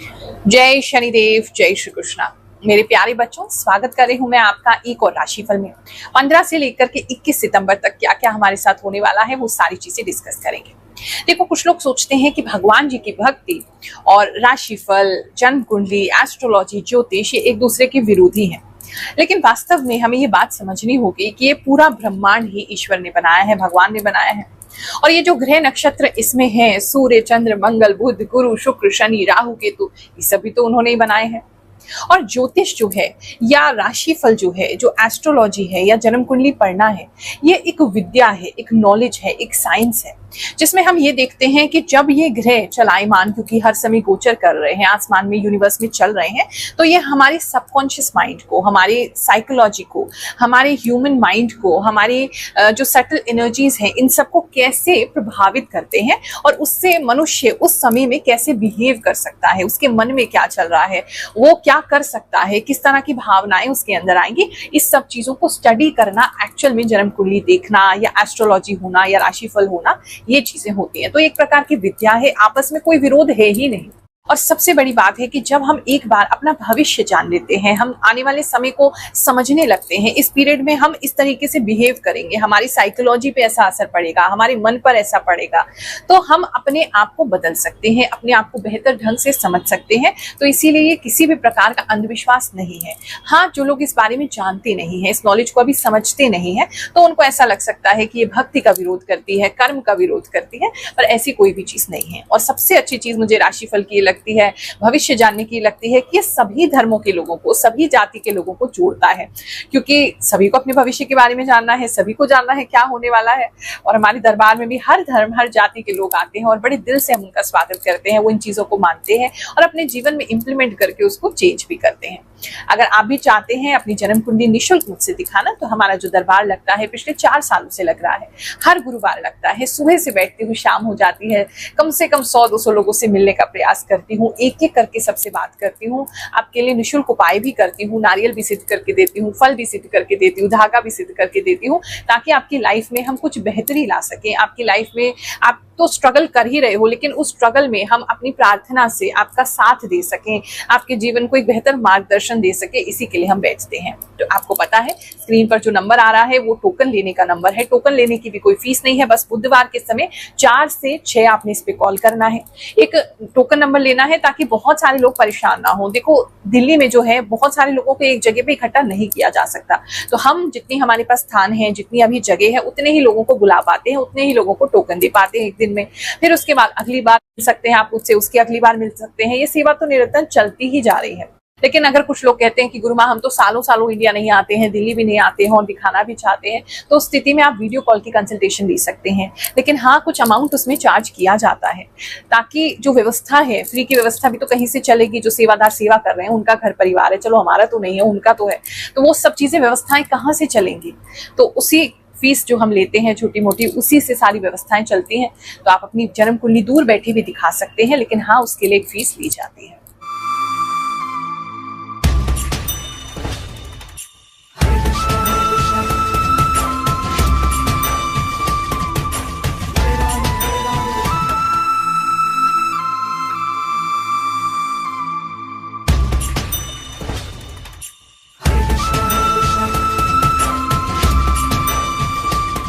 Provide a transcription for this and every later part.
जय शनिदेव, जय श्री कृष्णा। मेरे प्यारे बच्चों, स्वागत कर रही हूं मैं आपका एक और राशिफल में। 15 से लेकर के 21 सितंबर तक क्या क्या हमारे साथ होने वाला है वो सारी चीजें डिस्कस करेंगे। देखो, कुछ लोग सोचते हैं कि भगवान जी की भक्ति और राशिफल, जन्म कुंडली, एस्ट्रोलॉजी, ज्योतिष ये एक दूसरे के विरोधी हैं। लेकिन वास्तव में हमें ये बात समझनी होगी कि ये पूरा ब्रह्मांड ही ईश्वर ने बनाया है, भगवान ने बनाया है। और ये जो ग्रह नक्षत्र इसमें हैं, सूर्य, चंद्र, मंगल, बुध, गुरु, शुक्र, शनि, राहु, केतु, ये सभी तो उन्होंने ही बनाए हैं। और ज्योतिष जो है या राशिफल जो है, जो एस्ट्रोलॉजी है या जन्म कुंडली पढ़ना है, ये एक विद्या है, एक नॉलेज है, एक साइंस है, जिसमें हम ये देखते हैं कि जब ये ग्रह चलायमान, क्योंकि हर समय गोचर कर रहे हैं, आसमान में, यूनिवर्स में चल रहे हैं, तो ये हमारे सबकॉन्शियस माइंड को, हमारे साइकोलॉजी को, हमारे ह्यूमन माइंड को, हमारे जो सटल एनर्जीज हैं, इन सबको कैसे प्रभावित करते हैं और उससे मनुष्य उस समय में कैसे बिहेव कर सकता है, उसके मन में क्या चल रहा है, वो क्या कर सकता है, किस तरह की भावनाएं उसके अंदर आएंगी, इस सब चीजों को स्टडी करना, एक्चुअल में जन्म कुंडली देखना या एस्ट्रोलॉजी होना या राशिफल होना, ये चीजें होती हैं। तो एक प्रकार की विद्या है, आपस में कोई विरोध है ही नहीं। और सबसे बड़ी बात है कि जब हम एक बार अपना भविष्य जान लेते हैं, हम आने वाले समय को समझने लगते हैं, इस पीरियड में हम इस तरीके से बिहेव करेंगे, हमारी साइकोलॉजी पे ऐसा असर पड़ेगा, हमारे मन पर ऐसा पड़ेगा, तो हम अपने आप को बदल सकते हैं, अपने आप को बेहतर ढंग से समझ सकते हैं। तो इसीलिए ये किसी भी प्रकार का अंधविश्वास नहीं है। हाँ, जो लोग इस बारे में जानते नहीं है, इस नॉलेज को अभी समझते नहीं है, तो उनको ऐसा लग सकता है कि ये भक्ति का विरोध करती है, कर्म का विरोध करती है, पर ऐसी कोई भी चीज नहीं है। और सबसे अच्छी चीज मुझे राशिफल की लगती है, भविष्य जानने की लगती है कि ये सभी धर्मों के लोगों को, सभी जाति के लोगों को जोड़ता है, क्योंकि सभी को अपने भविष्य के बारे में जानना है, सभी को जानना है क्या होने वाला है। और हमारे दरबार में भी हर धर्म, हर जाति के लोग आते हैं और बड़े दिल से हम उनका स्वागत करते हैं, वो इन चीजों को मानते हैं और अपने जीवन में इंप्लीमेंट करके उसको चेंज भी करते हैं। अगर आप भी चाहते हैं अपनी जन्म कुंडली निःशुल्क मुझसे दिखाना, तो हमारा जो दरबार लगता है, पिछले 4 सालों से लग रहा है, हर गुरुवार लगता है, सुबह से बैठती हूँ, शाम हो जाती है, कम से कम 100-200 लोगों से मिलने का प्रयास करती हूँ, एक एक करके सबसे बात करती हूँ, आपके लिए निःशुल्क उपाय भी करती हूँ, नारियल भी सिद्ध करके देती हूँ, फल भी सिद्ध करके देती हूँ, धागा भी सिद्ध करके देती हूँ, ताकि आपकी लाइफ में हम कुछ बेहतरी ला सकें। आपकी लाइफ में आप तो स्ट्रगल कर ही रहे हो, लेकिन उस स्ट्रगल में हम अपनी प्रार्थना से आपका साथ दे सकें, आपके जीवन को एक बेहतर मार्गदर्शन दे सके, इसी के लिए हम बैठते हैं। तो आपको पता है, स्क्रीन पर जो नंबर आ रहा है वो टोकन लेने का नंबर है। टोकन लेने की भी कोई फीस नहीं है, बस बुधवार के समय 4 से 6 आपने इस पे कॉल करना है, एक टोकन नंबर लेना है, ताकि बहुत सारे लोग परेशान ना हो। देखो, दिल्ली में जो है बहुत सारे लोगों को एक जगह पे इकट्ठा नहीं किया जा सकता, तो हम जितनी हमारे पास स्थान है, जितनी अभी जगह है, उतने ही लोगों को बुला पाते हैं, उतने ही लोगों को टोकन दे पाते हैं एक दिन में। फिर उसके बाद अगली बार मिल सकते हैं आप मुझसे, उसकी अगली बार मिल सकते हैं। ये सेवा तो निरंतर चलती ही जा रही है। लेकिन अगर कुछ लोग कहते हैं कि गुरु माँ, हम तो सालों सालों इंडिया नहीं आते हैं, दिल्ली भी नहीं आते हैं और दिखाना भी चाहते हैं, तो उस स्थिति में आप वीडियो कॉल की कंसल्टेशन ले सकते हैं। लेकिन हाँ, कुछ अमाउंट उसमें चार्ज किया जाता है, ताकि जो व्यवस्था है, फ्री की व्यवस्था भी तो कहीं से चलेगी। जो सेवादार सेवा कर रहे हैं, उनका घर परिवार है, चलो हमारा तो नहीं है, उनका तो है, तो वो सब चीजें, व्यवस्थाएं कहाँ से चलेंगी? तो उसी फीस जो हम लेते हैं छोटी मोटी, उसी से सारी व्यवस्थाएं चलती हैं। तो आप अपनी जन्म कुंडली दूर बैठे भी दिखा सकते हैं, लेकिन हाँ, उसके लिए एक फीस ली जाती है।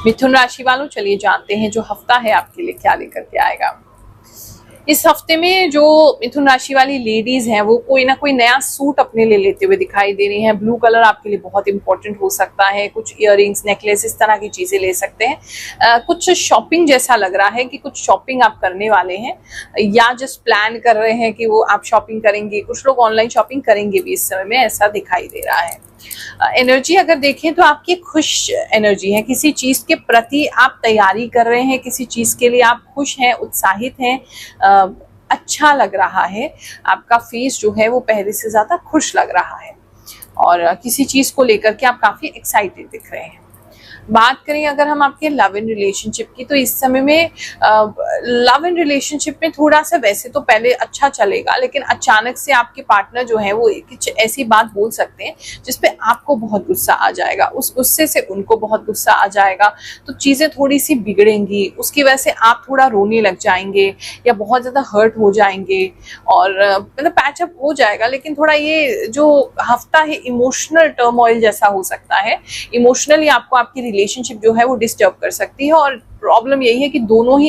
मिथुन राशि वालों, चलिए जानते हैं जो हफ्ता है आपके लिए क्या लेकर के आएगा। इस हफ्ते में जो मिथुन राशि वाली लेडीज हैं, वो कोई ना कोई नया सूट अपने लिए लेते हुए दिखाई दे रही हैं। ब्लू कलर आपके लिए बहुत इंपॉर्टेंट हो सकता है। कुछ इयररिंग्स, नेकलेस, इस तरह की चीजें ले सकते हैं। कुछ शॉपिंग जैसा लग रहा है कि कुछ शॉपिंग आप करने वाले हैं, या जस्ट प्लान कर रहे हैं कि वो आप शॉपिंग करेंगे। कुछ लोग ऑनलाइन शॉपिंग करेंगे भी इस समय में, ऐसा दिखाई दे रहा है। एनर्जी अगर देखें तो आपकी खुश एनर्जी है, किसी चीज के प्रति आप तैयारी कर रहे हैं, किसी चीज के लिए आप खुश हैं, उत्साहित हैं, अच्छा लग रहा है। आपका फेस जो है वो पहले से ज्यादा खुश लग रहा है और किसी चीज को लेकर के आप काफी एक्साइटेड दिख रहे हैं। बात करें अगर हम आपके लव इन रिलेशनशिप की, तो इस समय में लव इन रिलेशनशिप में थोड़ा सा वैसे तो पहले अच्छा चलेगा, लेकिन अचानक से आपके पार्टनर जो है वो कुछ ऐसी बात बोल सकते हैं जिसपे आपको बहुत गुस्सा आ जाएगा, उस गुस्से से उनको बहुत गुस्सा आ जाएगा, तो चीजें थोड़ी सी बिगड़ेंगी। उसकी वजह से आप थोड़ा रोने लग जाएंगे या बहुत ज्यादा हर्ट हो जाएंगे और मतलब पैचअप हो जाएगा, लेकिन थोड़ा ये जो हफ्ता है इमोशनल टर्मोइल जैसा हो सकता है। इमोशनली आपको आपकी रिलेशनशिप जो है वो डिस्टर्ब कर सकती है, और प्रॉब्लम यही है कि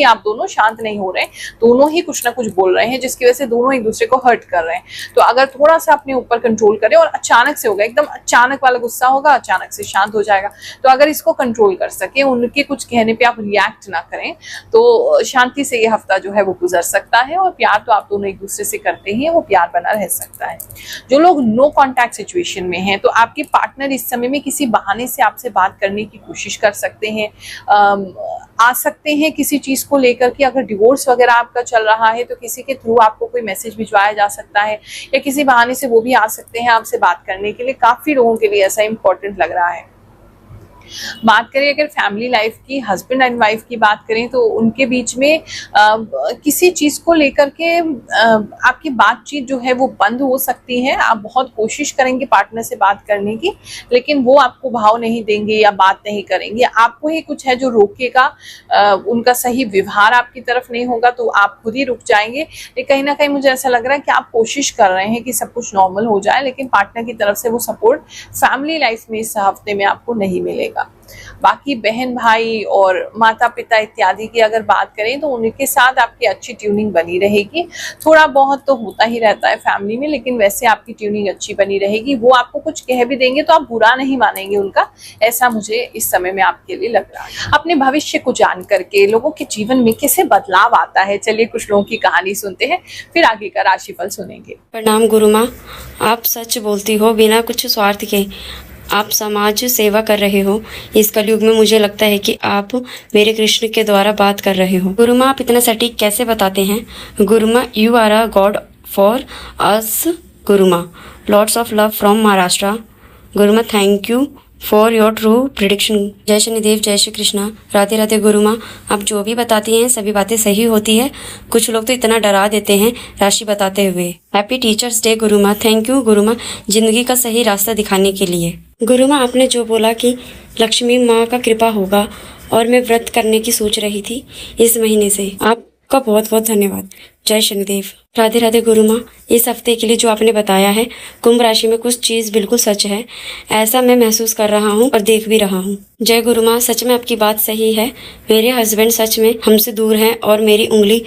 आप दोनों शांत नहीं हो रहे हैं, दोनों ही कुछ ना कुछ बोल रहे हैं जिसकी वजह से दोनों एक दूसरे को हर्ट कर रहे हैं। तो अगर थोड़ा सा अपने ऊपर कंट्रोल करें, और अचानक से होगा, एकदम अचानक वाला गुस्सा होगा, अचानक से शांत हो जाएगा, तो अगर इसको कंट्रोल कर सके, उनके कुछ कहने पे आप रिएक्ट ना करें, तो शांति से ये हफ्ता जो है वो गुजर सकता है। और प्यार तो आप दोनों एक दूसरे से करते ही हैं, वो प्यार बना रह सकता है। जो लोग नो कॉन्टैक्ट सिचुएशन में हैं, तो आपके पार्टनर इस समय में किसी बहाने से आपसे बात करने की कोशिश कर सकते हैं, आ सकते हैं किसी चीज को लेकर कि अगर डिवोर्स वगैरह आपका चल रहा है तो किसी के थ्रू आपको कोई मैसेज भिजवाया जा सकता है, या किसी बहाने से वो भी आ सकते हैं आपसे बात करने के लिए। काफी लोगों के लिए ऐसा इंपॉर्टेंट लग रहा है। बात करें अगर फैमिली लाइफ की, हस्बैंड एंड वाइफ की बात करें, तो उनके बीच में किसी चीज को लेकर के आपकी बातचीत जो है वो बंद हो सकती है। आप बहुत कोशिश करेंगे पार्टनर से बात करने की, लेकिन वो आपको भाव नहीं देंगे या बात नहीं करेंगे, आपको ही कुछ है जो रोकेगा। उनका सही व्यवहार आपकी तरफ नहीं होगा तो आप खुद ही रुक जाएंगे। लेकिन कहीं ना कहीं मुझे ऐसा लग रहा है कि आप कोशिश कर रहे हैं कि सब कुछ नॉर्मल हो जाए, लेकिन पार्टनर की तरफ से वो सपोर्ट फैमिली लाइफ में इस हफ्ते में आपको नहीं मिलेगा। बाकी बहन भाई और माता पिता इत्यादि की अगर बात करें, तो उनके साथ आपकी अच्छी ट्यूनिंग बनी रहेगी। थोड़ा बहुत तो होता ही रहता है फैमिली में, लेकिन वैसे आपकी ट्यूनिंग अच्छी बनी रहेगी। वो आपको कुछ कह भी देंगे तो आप बुरा नहीं मानेंगे उनका, ऐसा मुझे इस समय में आपके लिए लग रहा है। अपने भविष्य को जान करके लोगों के जीवन में कैसे बदलाव आता है, चलिए कुछ लोगों की कहानी सुनते हैं, फिर आगे का राशिफल सुनेंगे। प्रणाम गुरु माँ, आप सच बोलती हो बिना कुछ स्वार्थ के। आप समाज सेवा कर रहे हो। इस कलयुग में मुझे लगता है कि आप मेरे कृष्ण के द्वारा बात कर रहे हो। गुरु माँ, आप इतना सटीक कैसे बताते हैं? गुरु माँ, you are a god for us. गुरु माँ, lots of love from Maharashtra. गुरु माँ, thank you for your true prediction. जय शनिदेव, जय श्री कृष्णा। राधे राधे गुरु माँ, आप जो भी बताती हैं सभी बातें सही होती है। कुछ लोग तो इतना डरा देते हैं राशि बताते हुए। हैप्पी टीचर्स डे गुरु माँ। थैंक यू गुरु माँ, जिंदगी का सही रास्ता दिखाने के लिए। गुरु माँ, आपने जो बोला कि लक्ष्मी माँ का कृपा होगा, और मैं व्रत करने की सोच रही थी इस महीने से। आपका बहुत बहुत धन्यवाद। जय शनिदेव। राधे राधे गुरु माँ, इस हफ्ते के लिए जो आपने बताया है, कुंभ राशि में कुछ चीज बिल्कुल सच है, ऐसा मैं महसूस कर रहा हूँ और देख भी रहा हूँ। जय गुरु माँ, सच में आपकी बात सही है। मेरे हस्बैंड सच में हमसे दूर हैं और मेरी उंगली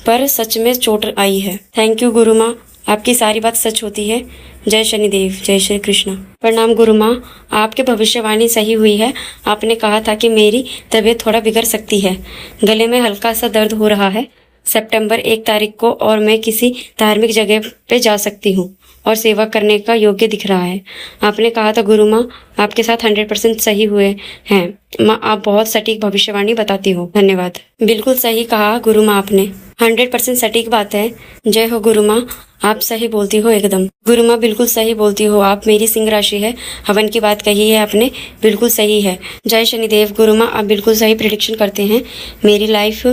पर सच में चोट आई है। थैंक यू गुरु माँ, आपकी सारी बात सच होती है। जय शनिदेव, जय श्री कृष्ण। प्रणाम गुरु माँ, आपकी भविष्यवाणी सही हुई है। आपने कहा था कि मेरी तबीयत थोड़ा बिगड़ सकती है। गले में हल्का सा दर्द हो रहा है सितंबर 1 तारीख को, और मैं किसी धार्मिक जगह पे जा सकती हूँ और सेवा करने का योग्य दिख रहा है। आपने कहा था गुरु माँ, आपके साथ 100% सही हुए हैं। माँ, आप बहुत सटीक भविष्यवाणी बताती हो। धन्यवाद। बिल्कुल सही कहा गुरु माँ, आपने 100% सटीक बात है। जय हो गुरु माँ, आप सही बोलती हो एकदम। गुरु माँ, बिल्कुल सही बोलती हो आप। मेरी सिंह राशि है, हवन की बात कही है आपने, बिल्कुल सही है। जय शनिदेव। गुरु माँ, आप बिल्कुल सही प्रेडिक्शन करते हैं। मेरी लाइफ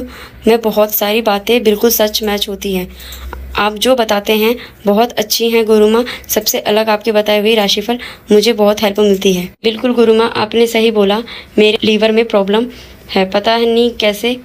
में बहुत सारी बातें बिल्कुल सच मैच होती हैं। आप जो बताते हैं बहुत अच्छी हैं गुरु माँ। सबसे अलग आपके बताए हुए राशिफल मुझे बहुत हेल्प मिलती है। बिल्कुल गुरु माँ, आपने सही बोला। मेरे लीवर में प्रॉब्लम है, पता नहीं कैसे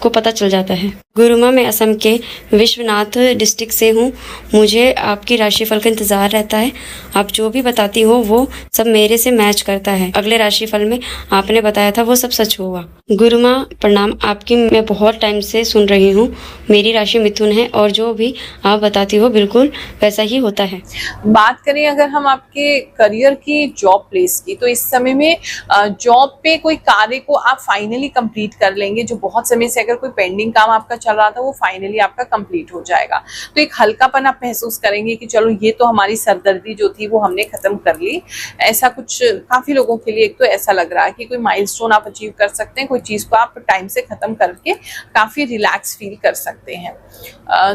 को पता चल जाता है। गुरु माँ, मैं असम के विश्वनाथ डिस्ट्रिक्ट से हूँ। मुझे आपकी राशिफल का इंतजार रहता है। आप जो भी बताती हो वो सब मेरे से मैच करता है। अगले राशिफल में आपने बताया था वो सब सच होगा। गुरु माँ प्रणाम, आपकी मैं बहुत टाइम से सुन रही हूँ। मेरी राशि मिथुन है और जो भी आप बताती हो बिल्कुल वैसा ही होता है। बात करें अगर हम आपके करियर की, जॉब प्लेस की, तो इस समय में जॉब पे कोई कार्य को आप फाइनली कंप्लीट कर लेंगे। जो बहुत समय से अगर कोई पेंडिंग काम आपका चल रहा था वो फाइनली आपका कंप्लीट हो जाएगा। तो एक हल्कापन आप महसूस करेंगे कि चलो ये तो हमारी सरदर्दी जो थी वो हमने खत्म कर ली। ऐसा कुछ काफी लोगों के लिए एक तो ऐसा लग रहा है कि कोई माइलस्टोन आप अचीव कर सकते हैं, कोई चीज को आप टाइम से खत्म करके काफी रिलैक्स फील कर सकते हैं।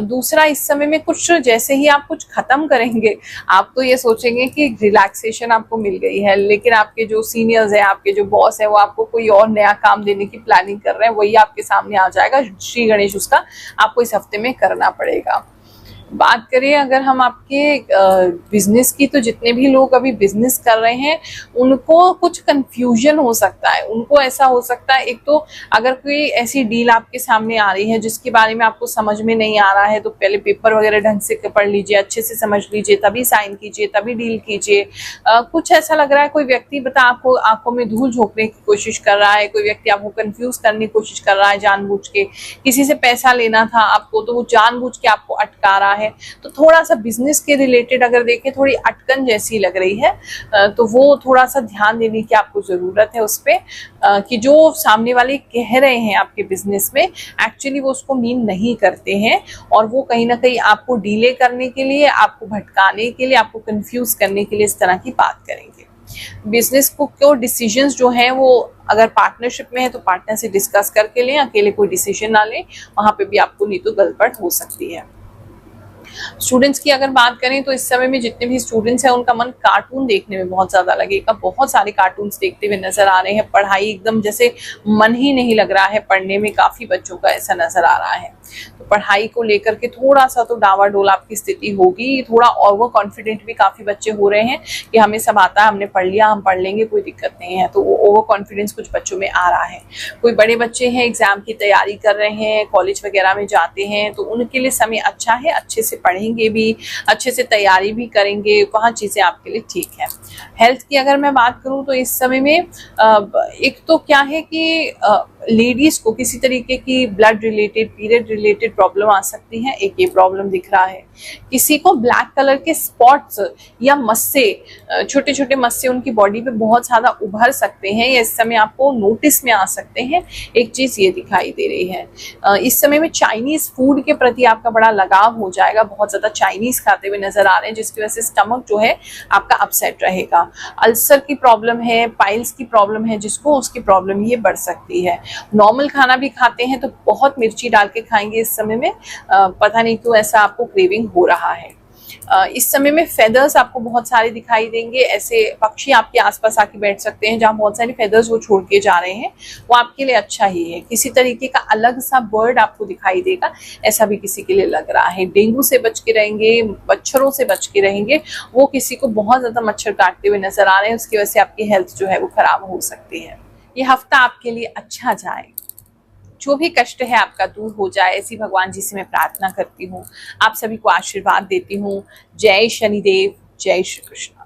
दूसरा, इस समय में कुछ जैसे ही आप कुछ खत्म करेंगे आप तो ये सोचेंगे कि रिलैक्सेशन आपको मिल गई है, लेकिन आपके जो सीनियर्स है, आपके जो बॉस है, वो आपको कोई और नया काम देने की प्लानिंग कर रहे हैं, वही आपके सामने आ जाएगा। श्री गणेश उसका आपको इस हफ्ते में करना पड़ेगा। बात करें अगर हम आपके बिजनेस की, तो जितने भी लोग अभी बिजनेस कर रहे हैं उनको कुछ कंफ्यूजन हो सकता है। उनको ऐसा हो सकता है, एक तो अगर कोई ऐसी डील आपके सामने आ रही है जिसके बारे में आपको समझ में नहीं आ रहा है, तो पहले पेपर वगैरह ढंग से पढ़ लीजिए, अच्छे से समझ लीजिए, तभी साइन कीजिए, तभी डील कीजिए। कुछ ऐसा लग रहा है कोई व्यक्ति आपको आंखों में धूल झोंकने की कोशिश कर रहा है, कोई व्यक्ति आपको कंफ्यूज करने की कोशिश कर रहा है जानबूझ के। किसी से पैसा लेना था आपको, तो वो जानबूझ के आपको अटका रहा है। तो थोड़ा सा बिजनेस के रिलेटेड अगर देखें, थोड़ी अटकन जैसी लग रही है, तो वो थोड़ा सा ध्यान देने की आपको जरूरत है उस पे, कि जो सामने वाले कह रहे हैं आपके बिजनेस में एक्चुअली वो उसको मीन नहीं करते हैं, और वो कहीं ना कहीं आपको डीले करने के लिए, आपको भटकाने के लिए, आपको कंफ्यूज करने के लिए इस तरह की बात करेंगे। बिजनेस को क्यों डिसीजंस जो हैं वो अगर पार्टनरशिप में है तो पार्टनर से डिस्कस करके लें, अकेले कोई डिसीजन ना लें, वहां पे भी आपको नहीं तो गड़बड़ हो सकती है। स्टूडेंट्स की अगर बात करें तो इस समय में जितने भी स्टूडेंट्स हैं उनका मन कार्टून देखने में बहुत ज्यादा लगेगा। बहुत सारे कार्टून्स देखते हुए नजर आ रहे हैं। पढ़ाई एकदम जैसे मन ही नहीं लग रहा है पढ़ने में, काफी बच्चों का ऐसा नजर आ रहा है। तो पढ़ाई को लेकर के थोड़ा सा तो डावाडोल आपकी स्थिति होगी। थोड़ा ओवर कॉन्फिडेंट भी काफी बच्चे हो रहे हैं कि हमें सब आता है, हमने पढ़ लिया, हम पढ़ लेंगे, कोई दिक्कत नहीं है। तो वो ओवर कॉन्फिडेंस कुछ बच्चों में आ रहा है। कोई बड़े बच्चे हैं एग्जाम की तैयारी कर रहे हैं, कॉलेज वगैरह में जाते हैं, तो उनके लिए समय अच्छा है, अच्छे से पढ़ेंगे भी, अच्छे से तैयारी भी करेंगे, वहाँ चीजें आपके लिए ठीक है। हेल्थ की अगर मैं बात करूँ तो इस समय में एक तो क्या है कि लेडीज को किसी तरीके की blood related, period related problem आ सकती है, एक ये प्रॉब्लम दिख रहा है। किसी को ब्लैक कलर के स्पॉट्स या मस्से, छोटे छोटे मस्से उनकी बॉडी पे बहुत ज्यादा उभर सकते हैं, या इस समय आपको नोटिस में आ सकते हैं। एक चीज ये दिखाई दे रही है। इस समय में चाइनीज फूड के प्रति आपका बड़ा लगाव हो जाएगा। बहुत ज्यादा चाइनीज खाते हुए नजर आ रहे हैं, जिसकी वजह से स्टमक जो है आपका अपसेट रहेगा। अल्सर की प्रॉब्लम है, पाइल्स की प्रॉब्लम है जिसको, उसकी प्रॉब्लम ये बढ़ सकती है। नॉर्मल खाना भी खाते हैं तो बहुत मिर्ची डाल के खाएंगे इस समय में, पता नहीं क्यों ऐसा आपको क्रेविंग हो रहा है। इस समय में फेदर्स आपको बहुत सारे दिखाई देंगे। ऐसे पक्षी आपके आसपास आके बैठ सकते हैं जहां बहुत सारे फेदर्स वो छोड़ के जा रहे हैं, वो आपके लिए अच्छा ही है। किसी तरीके का अलग सा बर्ड आपको दिखाई देगा, ऐसा भी किसी के लिए लग रहा है। डेंगू से बच के रहेंगे, मच्छरों से बच के रहेंगे। वो किसी को बहुत ज्यादा मच्छर काटते हुए नजर आ रहे हैं, उसकी वजह से आपकी हेल्थ जो है वो खराब हो सकती है। ये हफ्ता आपके लिए अच्छा जाए, जो भी कष्ट है आपका दूर हो जाए, ऐसी भगवान जी से मैं प्रार्थना करती हूँ। आप सभी को आशीर्वाद देती हूँ। जय शनिदेव, जय श्री कृष्ण।